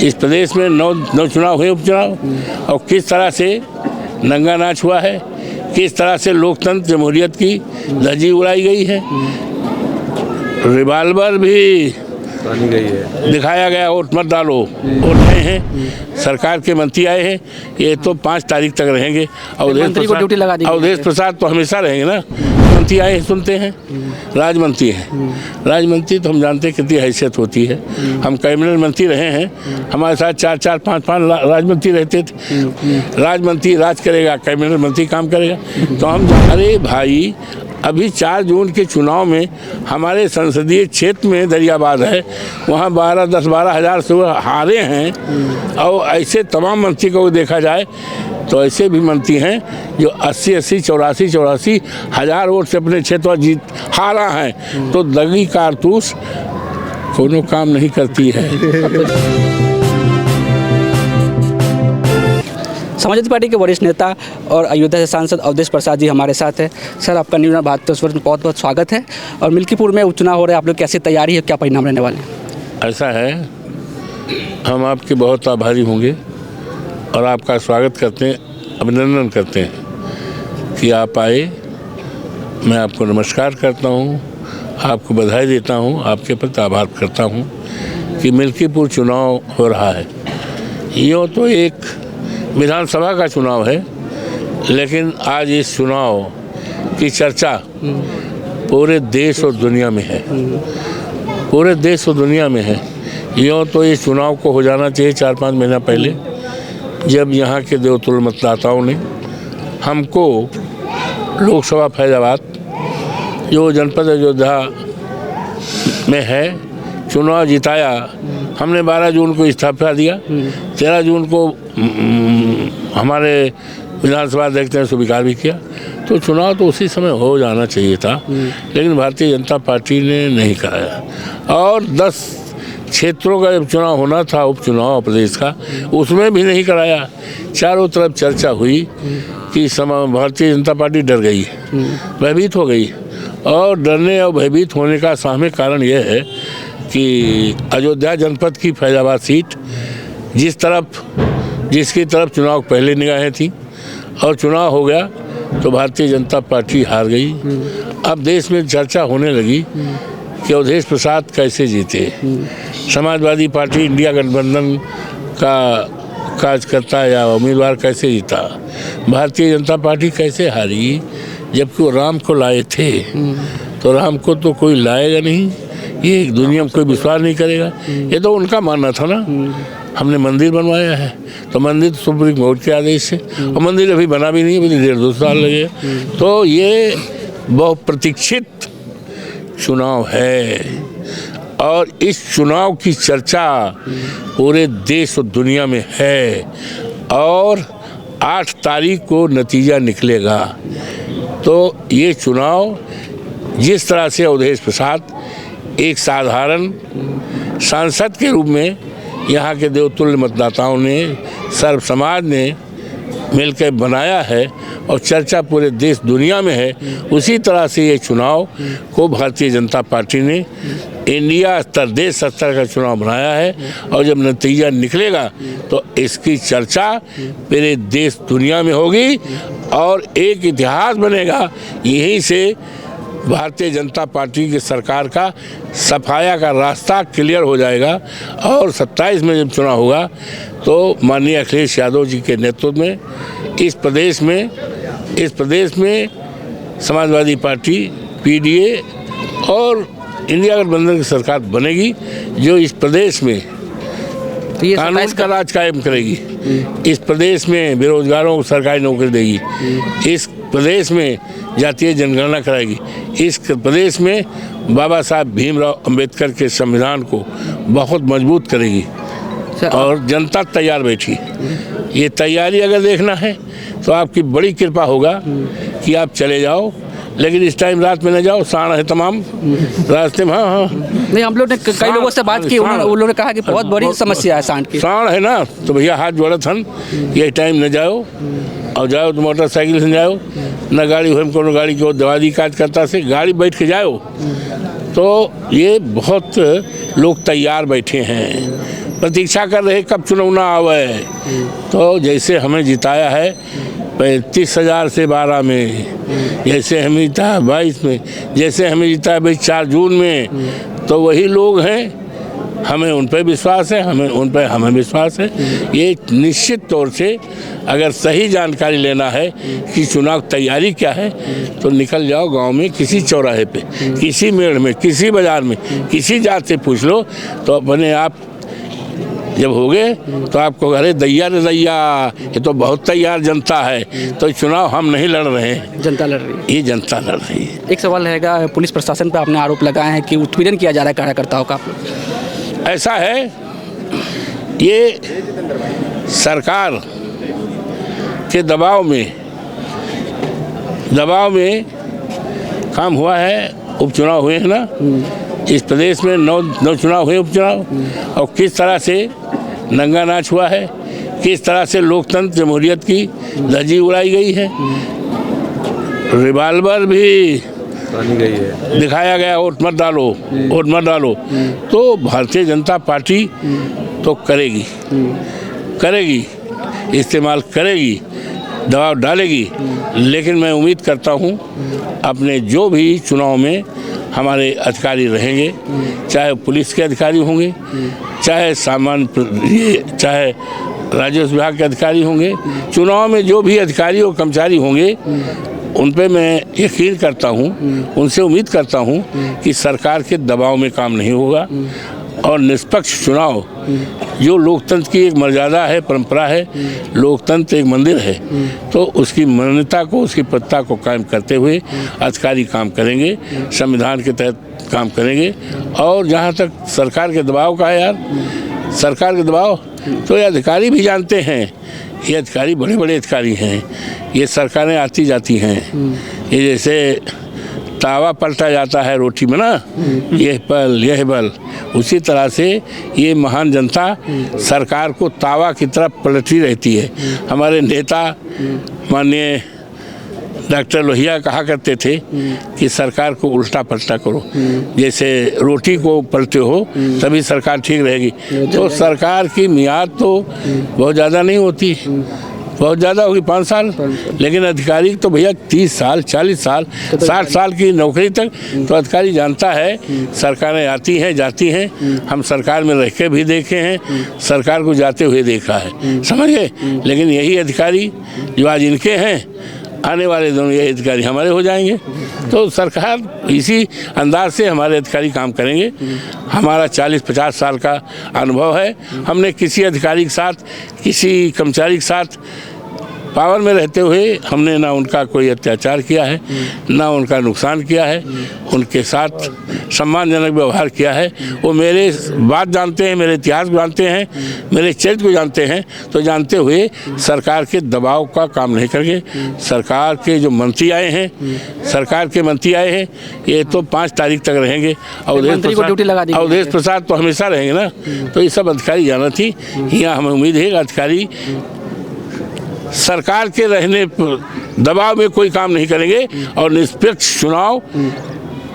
इस प्रदेश में नौ चुनाव हुए, उपचुनाव, और किस तरह से नंगा नाच हुआ है, किस तरह से लोकतंत्र जमहूरियत की धज्जी उड़ाई गई है, रिवाल्वर भी दिखाया गया, वोट मत डालो। वोट आए हैं, सरकार के मंत्री आए हैं, ये तो 5 तारीख तक रहेंगे। अवधेश प्रसाद तो हमेशा रहेंगे ना। मंत्री आए हैं, सुनते हैं, राजमंत्री हैं। राजमंत्री तो हम जानते हैं कितनी हैसियत होती है। हम कैबिनेट मंत्री रहे हैं, हमारे साथ 4-4, 5-5 राजमंत्री रहते थे। राजमंत्री राज करेगा, कैबिनेट मंत्री काम करेगा। तो हम अरे भाई, अभी 4 जून के चुनाव में हमारे संसदीय क्षेत्र में दरियाबाद है, वहाँ 10-12 हज़ार से हारे हैं। और ऐसे तमाम मंत्री को देखा जाए तो ऐसे भी मंत्री हैं जो 80-80, 84-84 हज़ार वोट से अपने क्षेत्र में हारा हैं। तो दगी कारतूस कोनो काम नहीं करती है। समाजवादी पार्टी के वरिष्ठ नेता और अयोध्या से सांसद अवधेश प्रसाद जी हमारे साथ है। सर, आपका न्यूज़ भारत वर्ष में बहुत बहुत स्वागत है। और मिल्कीपुर में उपचुनाव हो रहे हैं, आप लोग कैसे तैयारी है, क्या परिणाम रहने वाले हैं? ऐसा है, हम आपके बहुत आभारी होंगे और आपका स्वागत करते हैं, अभिनंदन करते हैं कि आप आए। मैं आपको नमस्कार करता हूँ, आपको बधाई देता हूँ, आपके प्रति आभार करता हूँ कि मिल्कीपुर चुनाव हो रहा है। यूँ तो एक विधानसभा का चुनाव है, लेकिन आज इस चुनाव की चर्चा पूरे देश और दुनिया में है। पूरे देश और दुनिया में है। यूँ तो इस चुनाव को हो जाना चाहिए 4-5 महीना पहले, जब यहाँ के देवतुल्य मतदाताओं ने हमको लोकसभा फैजाबाद, जो जनपद अयोध्या में है, चुनाव जिताया। हमने 12 जून को इस्तीफा दिया, 13 जून को हमारे विधानसभा अध्यक्ष ने स्वीकार भी किया। तो चुनाव तो उसी समय हो जाना चाहिए था, लेकिन भारतीय जनता पार्टी ने नहीं कराया। और 10 क्षेत्रों का जब चुनाव होना था, उपचुनाव प्रदेश का, उसमें भी नहीं कराया। चारों तरफ चर्चा हुई कि भारतीय जनता पार्टी डर गई, भयभीत हो गई। और डरने और भयभीत होने का सामूहिक कारण यह है कि अयोध्या जनपद की फैजाबाद सीट जिसकी तरफ चुनाव पहले निगाहें थी, और चुनाव हो गया तो भारतीय जनता पार्टी हार गई। अब देश में चर्चा होने लगी कि अवधेश प्रसाद कैसे जीते, समाजवादी पार्टी इंडिया गठबंधन का कार्यकर्ता या उम्मीदवार कैसे जीता, भारतीय जनता पार्टी कैसे हारी, जबकि वो राम को लाए थे। तो राम को तो कोई लाएगा नहीं, ये दुनिया में कोई विश्वास नहीं करेगा। ये तो उनका मानना था ना। हमने मंदिर बनवाया है, तो मंदिर सुप्रीम कोर्ट के आदेश से, और मंदिर अभी बना भी नहीं, अभी 1.5-2 साल लगे। तो ये बहुत प्रतीक्षित चुनाव है, और इस चुनाव की चर्चा पूरे देश और दुनिया में है। और 8 तारीख को नतीजा निकलेगा। तो ये चुनाव जिस तरह से अवधेश प्रसाद एक साधारण सांसद के रूप में यहाँ के देवतुल्य मतदाताओं ने, सर्व समाज ने मिलकर बनाया है और चर्चा पूरे देश दुनिया में है, उसी तरह से ये चुनाव को भारतीय जनता पार्टी ने इंडिया स्तर, देश स्तर का चुनाव बनाया है। और जब नतीजा निकलेगा तो इसकी चर्चा पूरे देश दुनिया में होगी और एक इतिहास बनेगा। यहीं से भारतीय जनता पार्टी की सरकार का सफाया का रास्ता क्लियर हो जाएगा। और 27 में जब चुनाव होगा तो माननीय अखिलेश यादव जी के नेतृत्व में इस प्रदेश में समाजवादी पार्टी, पीडीए और इंडिया गठबंधन की सरकार बनेगी, जो इस प्रदेश में कानून का राज कायम करेगी। इस प्रदेश में बेरोजगारों को सरकारी नौकरी देगी। इस प्रदेश में जातीय जनगणना कराएगी। इस प्रदेश में बाबा साहब भीमराव अंबेडकर के संविधान को बहुत मजबूत करेगी। और जनता तैयार बैठी। ये तैयारी अगर देखना है तो आपकी बड़ी कृपा होगा कि आप चले जाओ, लेकिन इस टाइम रात में न जाओ, सांड है तमाम रास्ते में। हाँ नहीं, हम लोग ने कई लोगों से बात की, उन्होंने ने कहा कि बहुत बड़ी समस्या है सांड की। सांड है ना, तो भैया हाथ जोड़त हन, ये टाइम न जाओ, और जाओ तो मोटरसाइकिल से जाओ, न गाड़ी हो कोनो गाड़ी को दवादी कार्यकर्ता से गाड़ी बैठ के जाओ। तो ये बहुत लोग तैयार बैठे हैं। प्रतीक्षा कर रहे कब चुनाव आवे। तो जैसे हमें जिताया है 35,000 से 12 में, जैसे हमें जिताया 22 में, जैसे हमें जिताया भाई 4 जून में, तो वही लोग हैं, हमें उन पर विश्वास है, हमें विश्वास है। ये निश्चित तौर से अगर सही जानकारी लेना है कि चुनाव तैयारी क्या है, तो निकल जाओ गांव में, किसी चौराहे पे, किसी मेड़ में, किसी बाजार में, किसी जात से पूछ लो, तो अपने आप जब हो गए तो आपको अरे दैया रे दैया, ये तो बहुत तैयार जनता है, तो चुनाव हम नहीं लड़ रहे हैं, जनता लड़ रही है। ये जनता लड़ रही है। एक सवाल रहेगा, पुलिस प्रशासन पर आपने आरोप लगाए हैं कि उत्पीड़न किया जा रहा है कार्यकर्ताओं का। ऐसा है, ये सरकार के दबाव में काम हुआ है। उपचुनाव हुए हैं ना, इस प्रदेश में 9 चुनाव हुए, उपचुनाव, और किस तरह से नंगा नाच हुआ है, किस तरह से लोकतंत्र जमहूरियत की धज्जी उड़ाई गई है, रिवाल्वर भी गई है, दिखाया गया, वोट मत डालो। तो भारतीय जनता पार्टी तो करेगी, इस्तेमाल करेगी, दबाव डालेगी, लेकिन मैं उम्मीद करता हूँ अपने जो भी चुनाव में हमारे अधिकारी रहेंगे, चाहे पुलिस के अधिकारी होंगे, चाहे चाहे राजस्व विभाग के अधिकारी होंगे, चुनाव में जो भी अधिकारी और कर्मचारी होंगे, उन पे मैं यकीन करता हूँ, उनसे उम्मीद करता हूँ कि सरकार के दबाव में काम नहीं होगा और निष्पक्ष चुनाव, जो लोकतंत्र की एक मर्यादा है, परंपरा है, लोकतंत्र एक मंदिर है, तो उसकी मान्यता को, उसकी प्रतिष्ठा को कायम करते हुए अधिकारी काम करेंगे, संविधान के तहत काम करेंगे। और जहाँ तक सरकार के दबाव का है यार, सरकार के दबाव तो ये अधिकारी भी जानते हैं, ये अधिकारी बड़े बड़े अधिकारी हैं, ये सरकारें आती जाती हैं, ये जैसे तावा पलटा जाता है रोटी में ना, यह बल, उसी तरह से ये महान जनता सरकार को तावा की तरफ पलटी रहती है। हमारे नेता माननीय डॉक्टर लोहिया कहा करते थे कि सरकार को उल्टा पलटा करो, जैसे रोटी को पलटे हो तभी सरकार ठीक रहेगी। तो सरकार की मियाद तो बहुत ज़्यादा नहीं होती, बहुत ज़्यादा होगी 5 साल, लेकिन अधिकारी तो भैया 30 साल, 40 साल, 60 साल की नौकरी तक तो अधिकारी जानता है। सरकारें आती हैं, जाती हैं, हम सरकार में रह के भी देखे हैं, सरकार को जाते हुए देखा है, समझ गए। लेकिन यही अधिकारी जो आज इनके हैं, आने वाले दिनों ये अधिकारी हमारे हो जाएंगे। तो सरकार इसी अंदाज से हमारे अधिकारी काम करेंगे। हमारा 40-50 साल का अनुभव है, हमने किसी अधिकारी के साथ, किसी कर्मचारी के साथ पावर में रहते हुए हमने ना उनका कोई अत्याचार किया है, ना उनका नुकसान किया है, उनके साथ सम्मानजनक व्यवहार किया है। वो मेरे बात जानते हैं, मेरे इतिहास को जानते हैं, मेरे चरित्र को जानते हैं, तो जानते हुए सरकार के दबाव का काम नहीं करेंगे। सरकार के जो मंत्री आए हैं, सरकार के मंत्री आए हैं, ये तो 5 तारीख तक रहेंगे। अवधेश प्रसाद तो हमेशा रहेंगे ना, तो ये सब अधिकारी जाना थी। यहाँ हमें उम्मीद है अधिकारी सरकार के रहने दबाव में कोई काम नहीं करेंगे और निष्पक्ष चुनाव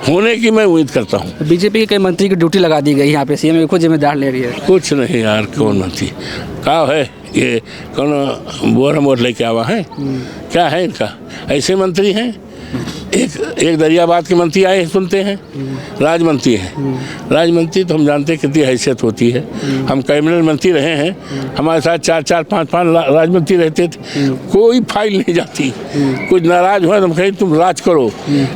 होने की मैं उम्मीद करता हूँ। बीजेपी के कई मंत्री की ड्यूटी लगा दी गई यहाँ पे, सीएम खुद जिम्मेदार ले रही है। कुछ नहीं यार, कौन मंत्री क्या है, ये कौन बोरा मोट लेके आवा है, क्या है इनका, ऐसे मंत्री हैं। एक दरियाबाद के मंत्री आए सुनते हैं, राजमंत्री हैं। राजमंत्री तो हम जानते हैं कितनी हैसियत होती है, हम कैबिनेट मंत्री रहे हैं, हमारे साथ 4-4, 5-5 राजमंत्री रहते थे, कोई फाइल नहीं जाती। कुछ नाराज हुआ तो हम कहें तुम राज करो,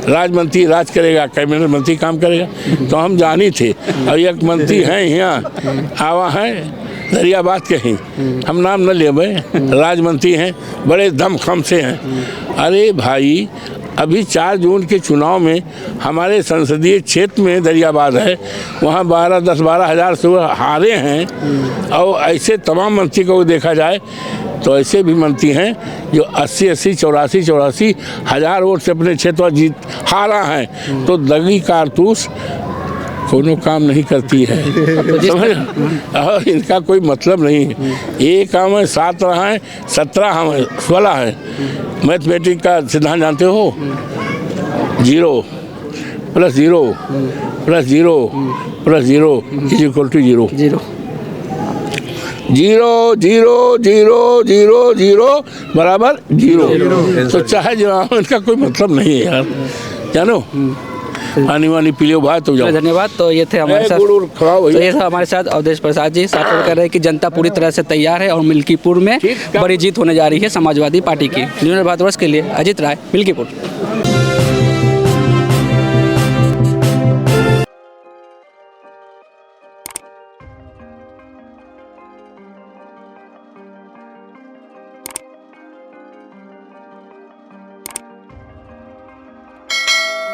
राजमंत्री राज करेगा, कैबिनेट मंत्री काम करेगा, तो हम जानी थे। और एक मंत्री हैं यहाँ आवा हैं दरियाबाद के हैं, हम नाम न ले भाई, राजमंत्री हैं, बड़े दमखम से हैं। अरे भाई, अभी 4 जून के चुनाव में हमारे संसदीय क्षेत्र में दरियाबाद है, वहाँ 10-12 हज़ार से हारे हैं। और ऐसे तमाम मंत्री को देखा जाए तो ऐसे भी मंत्री हैं जो 80-80, 84-84 हज़ार वोट से अपने क्षेत्र में जीत हारा हैं। तो दगी कारतूस कोनो काम नहीं करती है, समझ। और इनका कोई मतलब नहीं है। एक काम है 7 रहा है, 17 हम 16 है। मैथमेटिक का सिद्धांत जानते हो, 0 + 0 + 0 + 0 = 0। 0 0 0 0 0 बराबर 0। तो चाहे जवाब इनका कोई मतलब नहीं है यार, जानो। पानी वानी पी लो बात हो जाओ। धन्यवाद। तो ये थे हमारे साथ, तो ये था हमारे साथ अवधेश प्रसाद जी। साथ में कह रहे हैं कि जनता पूरी तरह से तैयार है और मिल्कीपुर में बड़ी जीत होने जा रही है समाजवादी पार्टी की। न्यूज़ भारतवर्ष के लिए अजित राय, मिल्कीपुर।